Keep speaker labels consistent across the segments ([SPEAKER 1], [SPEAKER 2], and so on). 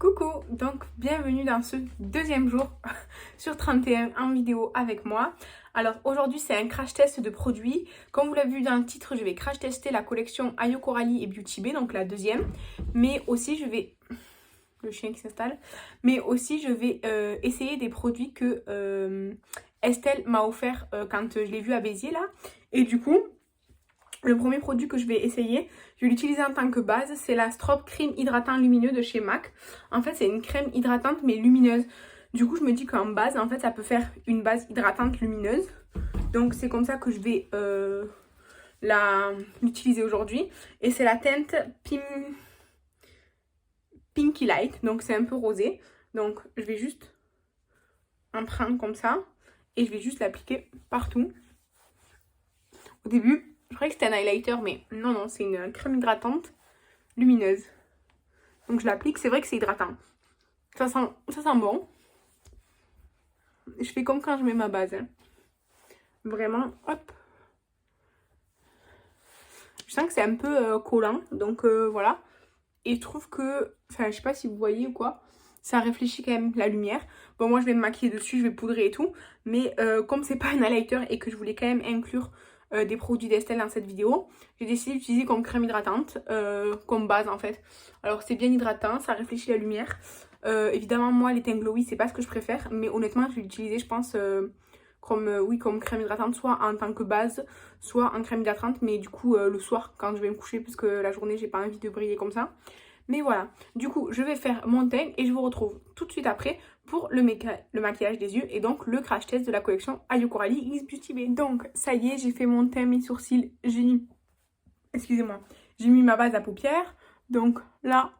[SPEAKER 1] Coucou, donc bienvenue dans ce deuxième jour sur 31 en vidéo avec moi. Alors aujourd'hui c'est un crash test de produits. Comme vous l'avez vu dans le titre, je vais crash tester la collection Ayo Coralie et Beauty Bay, donc la deuxième. Mais aussi je vais... Le chien qui s'installe. Mais aussi je vais essayer des produits que Estelle m'a offert quand je l'ai vu à Béziers là. Et du coup... Le premier produit que je vais essayer, je vais l'utiliser en tant que base, c'est la Strobe Crème Hydratant Lumineux de chez MAC. En fait, c'est une crème hydratante mais lumineuse. Du coup, je me dis qu'en base, en fait, ça peut faire une base hydratante lumineuse. Donc, c'est comme ça que je vais l'utiliser aujourd'hui. Et c'est la teinte Pinky Light, donc c'est un peu rosé. Donc, je vais juste en prendre comme ça et je vais juste l'appliquer partout. Au début, je croyais que c'était un highlighter, mais non, c'est une crème hydratante lumineuse. Donc je l'applique, c'est vrai que c'est hydratant. Ça sent bon. Je fais comme quand je mets ma base. Hein. Vraiment, hop. Je sens que c'est un peu collant, donc voilà. Et je trouve que, enfin je sais pas si vous voyez ou quoi, ça réfléchit quand même la lumière. Bon moi je vais me maquiller dessus, je vais poudrer et tout. Mais comme c'est pas un highlighter et que je voulais quand même inclure des produits d'Estelle dans cette vidéo, j'ai décidé d'utiliser comme crème hydratante, comme base en fait. Alors c'est bien hydratant, ça réfléchit la lumière. Évidemment moi les teints glowy c'est pas ce que je préfère, mais honnêtement je vais l'utiliser je pense comme crème hydratante, soit en tant que base, soit en crème hydratante, mais du coup le soir quand je vais me coucher, parce que la journée j'ai pas envie de briller comme ça. Mais voilà, du coup je vais faire mon teint et je vous retrouve tout de suite après pour le maquillage des yeux et donc le crash test de la collection Ayo Coralie X Beauty Bay. Donc ça y est, j'ai fait mon teint, mes sourcils, j'ai mis, excusez-moi, j'ai mis ma base à paupières. Donc là,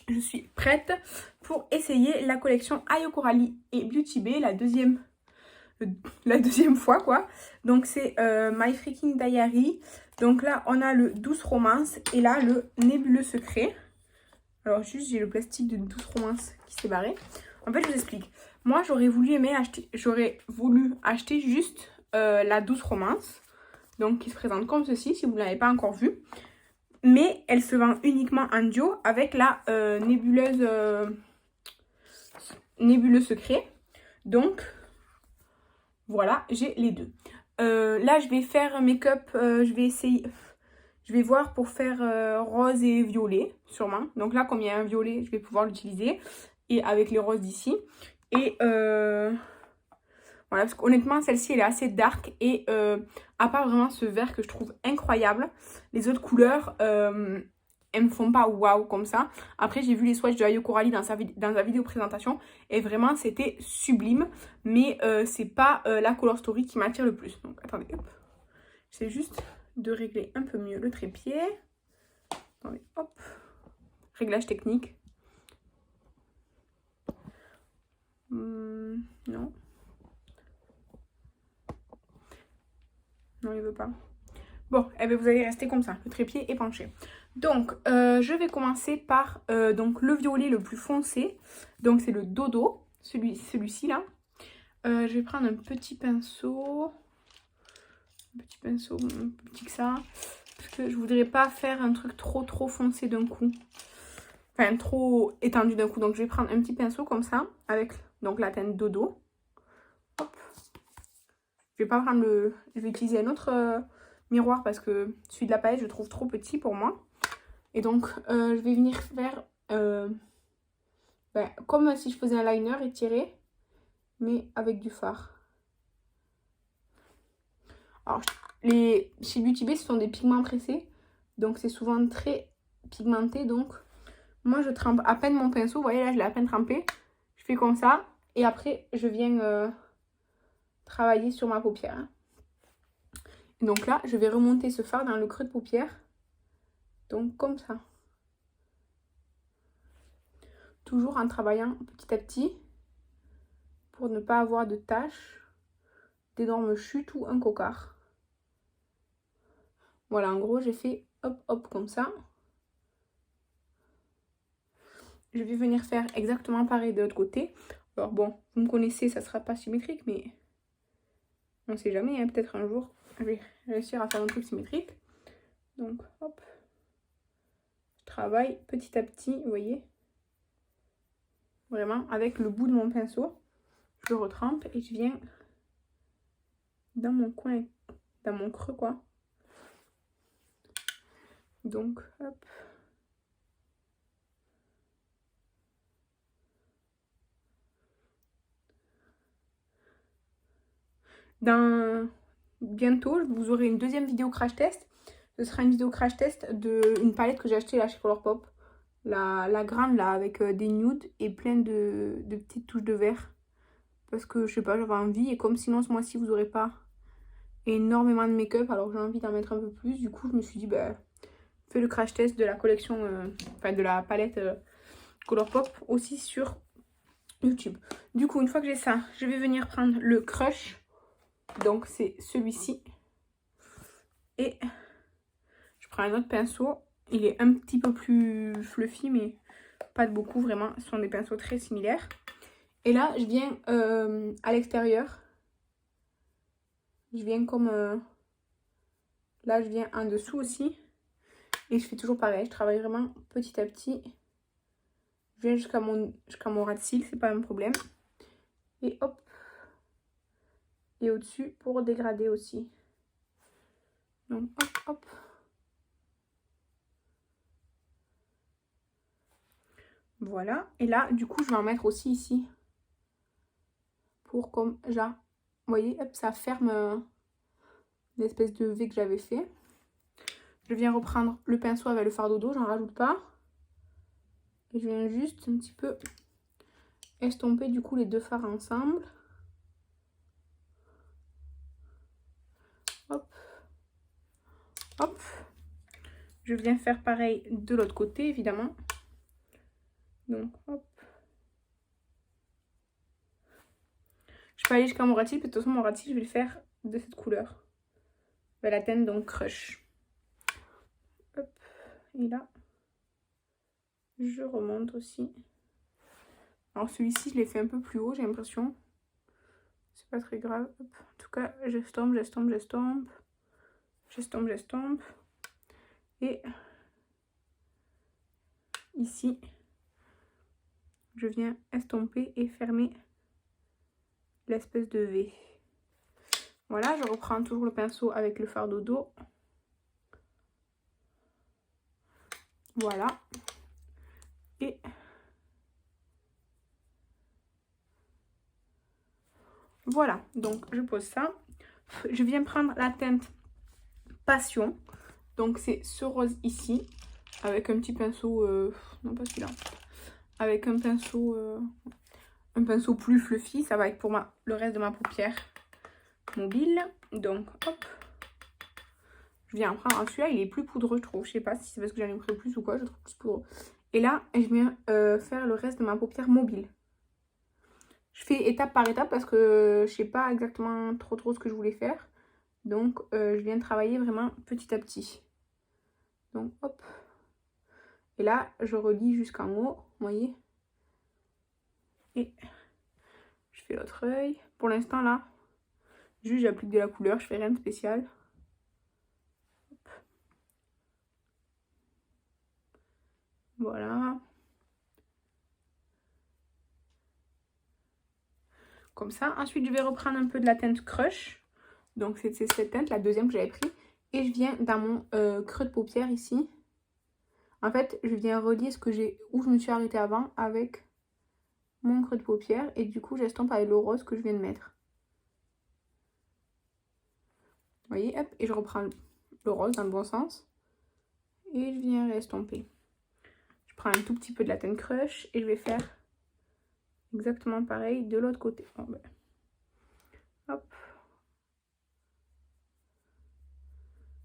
[SPEAKER 1] je suis prête pour essayer la collection Ayo Coralie et Beauty Bay, la deuxième fois quoi. Donc c'est My Freaking Diary. Donc là on a le Douce Romance et là le Nébuleux Secret. Alors juste j'ai le plastique de Douce Romance qui s'est barré. En fait je vous explique. Moi j'aurais voulu acheter juste la Douce Romance. Donc qui se présente comme ceci si vous ne l'avez pas encore vue. Mais elle se vend uniquement en duo avec la Nébuleux Secret. Donc voilà, j'ai les deux. Là, je vais faire un make-up, je vais voir pour faire rose et violet, sûrement. Donc là, comme il y a un violet, je vais pouvoir l'utiliser. Et avec les roses d'ici. Et voilà, parce qu'honnêtement, celle-ci, elle est assez dark. Et à part vraiment ce vert que je trouve incroyable, les autres couleurs... elles me font pas waouh comme ça. Après, j'ai vu les swatchs de Ayo Coralie dans sa vidéo présentation. Et vraiment, c'était sublime. Mais c'est pas la Color Story qui m'attire le plus. Donc, attendez, hop. J'essaie juste de régler un peu mieux le trépied. Attendez, hop. Réglage technique. Non. Non, il veut pas. Bon, eh bien, vous allez rester comme ça. Le trépied est penché. Donc, je vais commencer par donc, le violet le plus foncé. Donc, c'est le Dodo, celui-ci là. Je vais prendre un petit pinceau. Un petit pinceau, plus petit que ça. Parce que je voudrais pas faire un truc trop foncé d'un coup. Enfin, trop étendu d'un coup. Donc, je vais prendre un petit pinceau comme ça. Avec donc la teinte Dodo. Hop. Je vais pas prendre le... Je vais utiliser un autre miroir parce que celui de la palette, je le trouve trop petit pour moi. Et donc, je vais venir faire comme si je faisais un liner étiré, mais avec du fard. Alors, chez Beauty Bay, ce sont des pigments pressés. Donc, c'est souvent très pigmenté. Donc, moi, je trempe à peine mon pinceau. Vous voyez, là, je l'ai à peine trempé. Je fais comme ça. Et après, je viens travailler sur ma paupière. Et donc là, je vais remonter ce fard dans le creux de paupière. Donc, comme ça. Toujours en travaillant petit à petit pour ne pas avoir de taches, d'énormes chutes ou un cocard. Voilà, en gros, j'ai fait hop comme ça. Je vais venir faire exactement pareil de l'autre côté. Alors bon, vous me connaissez, ça sera pas symétrique, mais on ne sait jamais, hein, peut-être un jour, je vais réussir à faire un truc symétrique. Donc, hop. Je travaille petit à petit, vous voyez. vraiment avec le bout de mon pinceau. Je le retrempe et je viens dans mon coin, dans mon creux quoi. Donc hop. Bientôt, vous aurez une deuxième vidéo crash test. Ce sera une vidéo crash test d'une palette que j'ai achetée là chez Colourpop. La grande là avec des nudes et plein de petites touches de vert. Parce que je sais pas, j'avais envie. Et comme sinon ce mois-ci vous aurez pas énormément de make-up, alors j'ai envie d'en mettre un peu plus. Du coup je me suis dit bah fais le crash test de la collection, enfin de la palette Colourpop aussi sur YouTube. Du coup une fois que j'ai ça, je vais venir prendre le Crush. Donc c'est celui-ci. Et je prends un autre pinceau. Il est un petit peu plus fluffy mais pas de beaucoup vraiment. Ce sont des pinceaux très similaires. Et là je viens à l'extérieur. Je viens comme... là je viens en dessous aussi. Et je fais toujours pareil. Je travaille vraiment petit à petit. Je viens jusqu'à mon ras de cils. C'est pas un problème. Et hop. Et au-dessus pour dégrader aussi. Donc hop hop. Voilà. Et là du coup je vais en mettre aussi ici. Pour comme genre. Vous voyez, hop, ça ferme l'espèce de V que j'avais fait. Je viens reprendre le pinceau avec le fardeau d'eau, j'en rajoute pas. Et je viens juste un petit peu estomper du coup les deux fards ensemble. Hop. Hop. Je viens faire pareil de l'autre côté évidemment. Donc hop. Je peux aller jusqu'à mon ras de cils, de toute façon mon ras de cils je vais le faire de cette couleur. La teinte donc Crush. Hop. Et là, je remonte aussi. Alors celui-ci je l'ai fait un peu plus haut j'ai l'impression. C'est pas très grave. Hop. En tout cas j'estompe, j'estompe, j'estompe. J'estompe, j'estompe. Et ici, je viens estomper et fermer l'espèce de V. Voilà, je reprends toujours le pinceau avec le fardeau d'eau. Voilà. Et voilà, donc je pose ça. Je viens prendre la teinte Passion. Donc c'est ce rose ici. Avec un petit pinceau... non, pas celui-là. Avec un pinceau plus fluffy. Ça va être pour le reste de ma paupière mobile. Donc, hop. Je viens en prendre. Celui-là, il est plus poudreux, je trouve. Je sais pas si c'est parce que j'en ai pris plus ou quoi. Je trouve plus poudreux. Et là, je viens faire le reste de ma paupière mobile. Je fais étape par étape parce que je sais pas exactement trop ce que je voulais faire. Donc, je viens travailler vraiment petit à petit. Donc, hop. Et là, je relie jusqu'en haut. Vous voyez. Et je fais l'autre œil. Pour l'instant, là, juste j'applique de la couleur. Je fais rien de spécial. Hop. Voilà. Comme ça. Ensuite, je vais reprendre un peu de la teinte Crush. Donc, c'est cette teinte, la deuxième que j'avais pris. Et je viens dans mon creux de paupière ici. En fait, je viens relier où je me suis arrêtée avant avec mon creux de paupière. Et du coup, j'estompe avec le rose que je viens de mettre. Vous voyez, hop. Et je reprends le rose dans le bon sens. Et je viens estomper. Je prends un tout petit peu de la teinte Crush. Et je vais faire exactement pareil de l'autre côté. Bon, ben. Hop.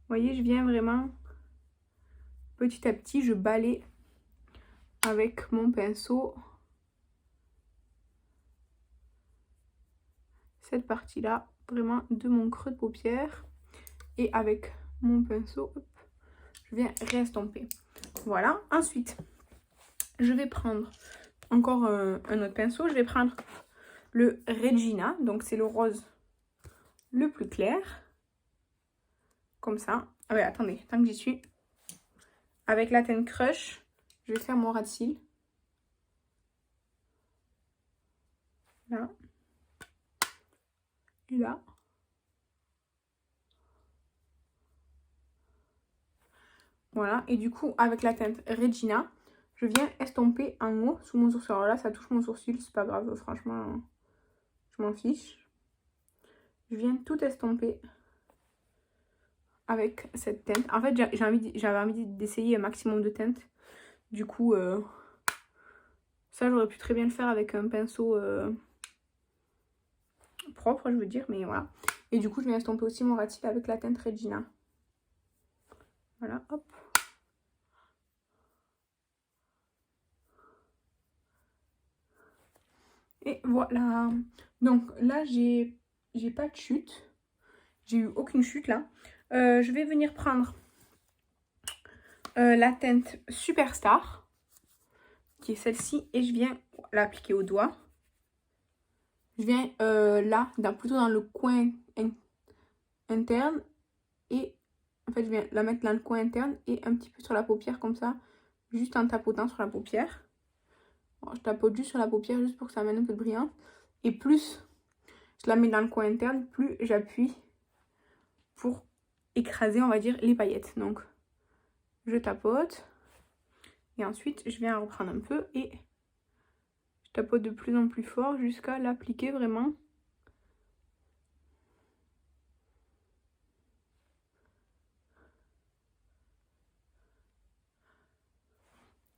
[SPEAKER 1] Vous voyez, je viens vraiment petit à petit, je balaye avec mon pinceau cette partie-là, vraiment de mon creux de paupière. Et avec mon pinceau, hop, je viens réestomper. Voilà. Ensuite, je vais prendre encore un autre pinceau. Je vais prendre le Regina. Donc, c'est le rose le plus clair. Comme ça. Ah ouais, attendez, tant que j'y suis. Avec la teinte Crush, je vais faire mon ras de cils. Là. Et là. Voilà. Et du coup, avec la teinte Regina, je viens estomper en haut sous mon sourcil. Alors là, ça touche mon sourcil, c'est pas grave, franchement, je m'en fiche. Je viens tout estomper avec cette teinte. En fait, j'avais envie d'essayer un maximum de teintes. Du coup, ça, j'aurais pu très bien le faire avec un pinceau propre, je veux dire, mais voilà. Et du coup, je viens estomper aussi mon ratil avec la teinte Regina. Voilà, hop. Et voilà. Donc là, j'ai pas de chute. J'ai eu aucune chute là. Je vais venir prendre la teinte Superstar, qui est celle-ci, et je viens l'appliquer au doigt. Je viens là, plutôt dans le coin interne, et en fait je viens la mettre dans le coin interne et un petit peu sur la paupière comme ça, juste en tapotant sur la paupière. Bon, je tapote juste sur la paupière juste pour que ça amène un peu de brillance, et plus je la mets dans le coin interne, plus j'appuie pour écraser, on va dire, les paillettes. Donc je tapote et ensuite je viens reprendre un peu et je tapote de plus en plus fort jusqu'à l'appliquer vraiment.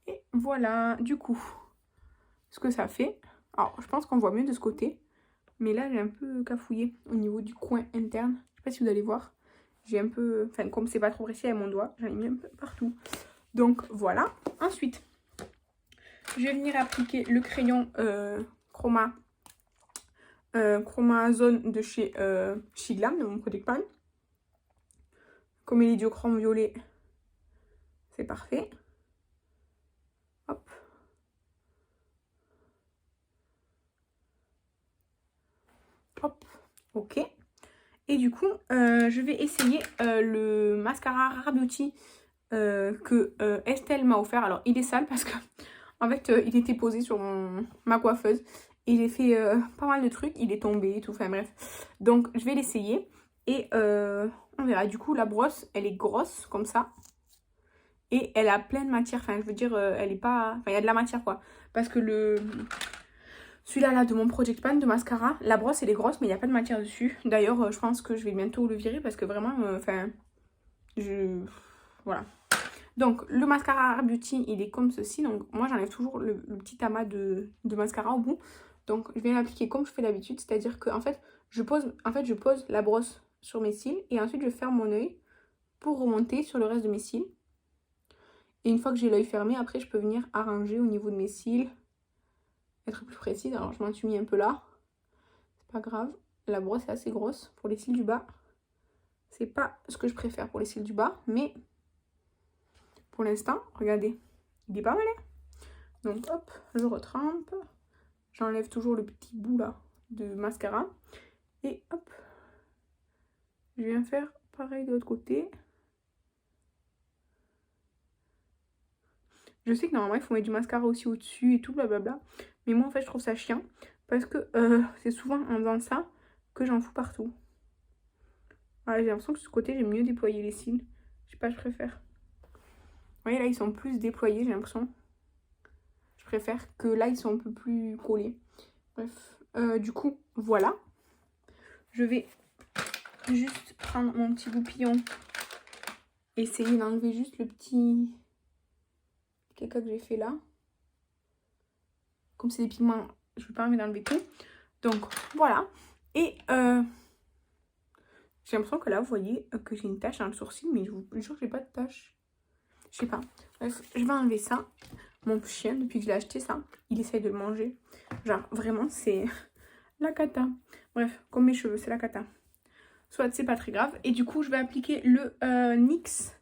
[SPEAKER 1] Et voilà, du coup, ce que ça fait. Alors, je pense qu'on voit mieux de ce côté. Mais là, j'ai un peu cafouillé au niveau du coin interne. Je sais pas si vous allez voir. J'ai un peu... Enfin, comme c'est pas trop précis avec mon doigt, j'en ai mis un peu partout. Donc, voilà. Ensuite, je vais venir appliquer le crayon Chroma Zone de chez Shiglam, de mon Project Pan. Comme il est diochrome violet, c'est parfait. Hop. Hop. Ok. Et du coup, je vais essayer le mascara Rare Beauty que Estelle m'a offert. Alors, il est sale parce que, en fait, il était posé sur ma coiffeuse. Et j'ai fait pas mal de trucs. Il est tombé et tout. Enfin, bref. Donc, je vais l'essayer. Et on verra. Du coup, la brosse, elle est grosse, comme ça. Et elle a plein de matière. Enfin, je veux dire, elle est pas... Enfin, il y a de la matière, quoi. Parce que celui-là, là, de mon Project Pan de mascara, la brosse, elle est grosse, mais il n'y a pas de matière dessus. D'ailleurs, je pense que je vais bientôt le virer parce que vraiment, enfin, voilà. Donc, le mascara Rare Beauty, il est comme ceci. Donc, moi, j'enlève toujours le petit amas de mascara au bout. Donc, je vais l'appliquer comme je fais d'habitude. C'est-à-dire que, en fait, je pose la brosse sur mes cils et ensuite, je ferme mon œil pour remonter sur le reste de mes cils. Et une fois que j'ai l'œil fermé, après, je peux venir arranger au niveau de mes cils. Être plus précise. Alors, je m'en suis mis un peu là. C'est pas grave. La brosse est assez grosse pour les cils du bas. C'est pas ce que je préfère pour les cils du bas, mais pour l'instant, regardez, il est pas mal. Hein. Donc hop, je retrempe. J'enlève toujours le petit bout là de mascara. Et hop, je viens faire pareil de l'autre côté. Je sais que normalement, il faut mettre du mascara aussi au-dessus et tout, blablabla. Mais moi, en fait, je trouve ça chiant. Parce que c'est souvent en faisant ça que j'en fous partout. Voilà, j'ai l'impression que de ce côté, j'ai mieux déployé les cils. Je sais pas, je préfère. Vous voyez, là, ils sont plus déployés, j'ai l'impression. Je préfère que là, ils sont un peu plus collés. Bref, du coup, voilà. Je vais juste prendre mon petit goupillon. Essayer d'enlever juste le petit caca que j'ai fait là. Comme c'est des pigments, je ne vais pas envie d'enlever tout. Donc, voilà. Et j'ai l'impression que là, vous voyez que j'ai une tache dans le sourcil. Mais je vous jure que j'ai pas de tache. Je sais pas. Bref, je vais enlever ça. Mon chien, depuis que je l'ai acheté ça, il essaye de le manger. Genre, vraiment, c'est la cata. Bref, comme mes cheveux, c'est la cata. Soit, c'est pas très grave. Et du coup, je vais appliquer le NYX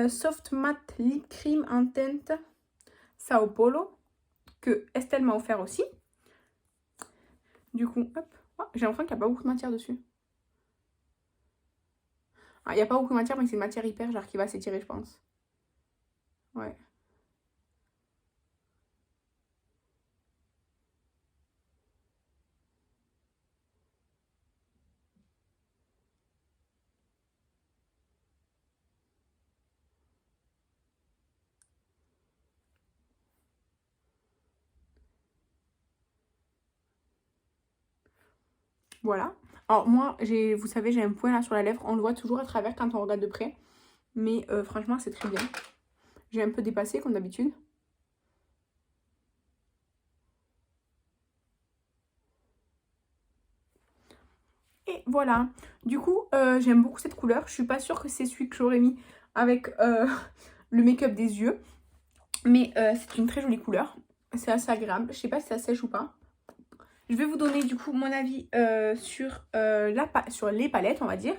[SPEAKER 1] Soft Matte Lip Cream en teinte Sao Paulo, que Estelle m'a offert aussi. Du coup, hop. Oh, j'ai l'impression qu'il n'y a pas beaucoup de matière dessus. Ah, il n'y a pas beaucoup de matière, mais c'est une matière hyper, genre, qui va s'étirer, je pense. Ouais. Voilà. Alors moi, vous savez, j'ai un point là sur la lèvre. On le voit toujours à travers quand on regarde de près. Mais franchement, c'est très bien. J'ai un peu dépassé comme d'habitude. Et voilà. Du coup, j'aime beaucoup cette couleur. Je suis pas sûre que c'est celui que j'aurais mis avec le make-up des yeux. Mais c'est une très jolie couleur. C'est assez agréable. Je sais pas si ça sèche ou pas. Je vais vous donner du coup mon avis sur les palettes, on va dire.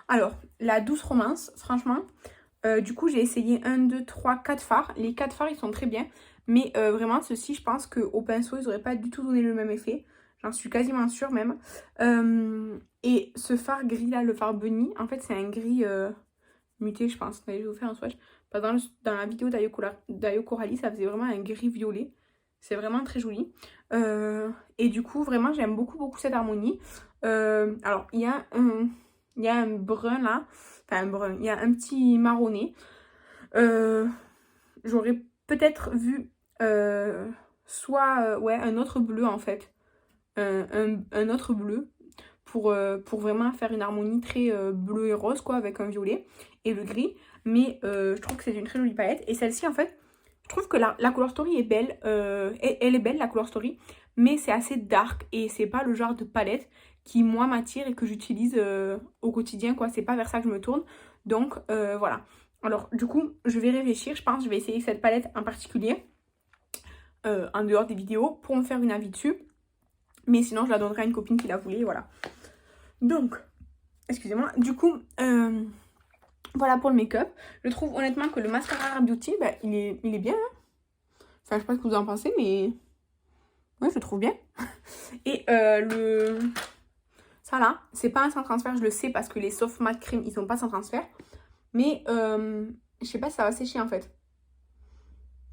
[SPEAKER 1] Alors, la Douce Romance, franchement, du coup j'ai essayé 1, 2, 3, 4 fards. Les 4 fards ils sont très bien. Mais vraiment, ceux-ci, je pense qu'au pinceau, ils n'auraient pas du tout donné le même effet. J'en suis quasiment sûre même. Et ce fard gris là, le fard Bunny, en fait c'est un gris muté, je pense. Allez, je vais vous faire un swatch. Dans la vidéo d'Ayo Coralie, ça faisait vraiment un gris violet. C'est vraiment très joli. Et du coup, vraiment, j'aime beaucoup cette harmonie. Alors, il y a un brun là. Enfin, un brun. Il y a un petit marronné. J'aurais peut-être vu soit ouais, un autre bleu en fait. Un autre bleu. Pour vraiment faire une harmonie très bleu et rose, quoi, avec un violet et le gris. Mais je trouve que c'est une très jolie palette. Et celle-ci, en fait, je trouve que la Color Story est belle. Elle est belle, la Color Story. Mais c'est assez dark et c'est pas le genre de palette qui, moi, m'attire et que j'utilise au quotidien, quoi. C'est pas vers ça que je me tourne. Donc, voilà. Alors, du coup, je vais réfléchir. Je pense que je vais essayer cette palette en particulier. En dehors des vidéos pour me faire une avis dessus. Mais sinon, je la donnerai à une copine qui la voulait, voilà. Donc, excusez-moi, du coup, voilà pour le make-up. Je trouve honnêtement que le mascara Rare Beauty, bah, il est bien. Hein, enfin, je sais pas ce que vous en pensez, mais ouais, je le trouve bien. Et ça là, c'est pas un sans transfert, je le sais parce que les soft matte cream, ils sont pas sans transfert. Mais je sais pas si ça va sécher en fait.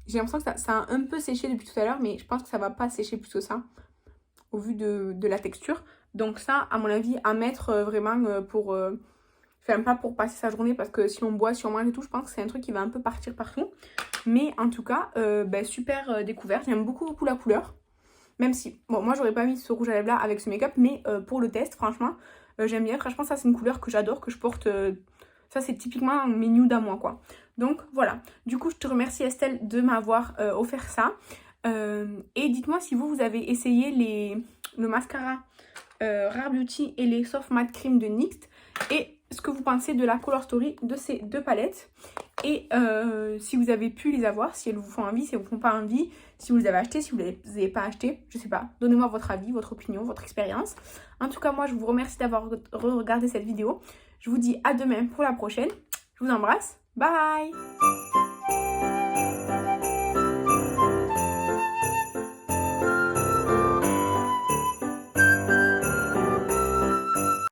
[SPEAKER 1] J'ai l'impression que ça a un peu séché depuis tout à l'heure, mais je pense que ça va pas sécher plus que ça au vu de la texture. Donc ça, à mon avis, à mettre vraiment pour... Enfin, pas pour passer sa journée parce que si on boit, si on mange et tout, je pense que c'est un truc qui va un peu partir partout. Mais en tout cas, super découverte. J'aime beaucoup la couleur. Même si, bon, moi j'aurais pas mis ce rouge à lèvres là avec ce make-up, mais pour le test, franchement, j'aime bien. Franchement, ça c'est une couleur que j'adore, que je porte... ça c'est typiquement mes nudes à moi, quoi. Donc voilà. Du coup, je te remercie Estelle de m'avoir offert ça. Et dites-moi si vous avez essayé le mascara Rare Beauty et les Soft Matte Cream de NYX et ce que vous pensez de la Color Story de ces deux palettes et si vous avez pu les avoir, si elles vous font envie, si elles vous font pas envie, si vous les avez achetées, si vous les avez pas achetées, je sais pas. Donnez-moi votre avis, votre opinion, votre expérience. En tout cas, moi je vous remercie d'avoir regardé cette vidéo. Je vous dis à demain pour la prochaine. Je vous embrasse. Bye!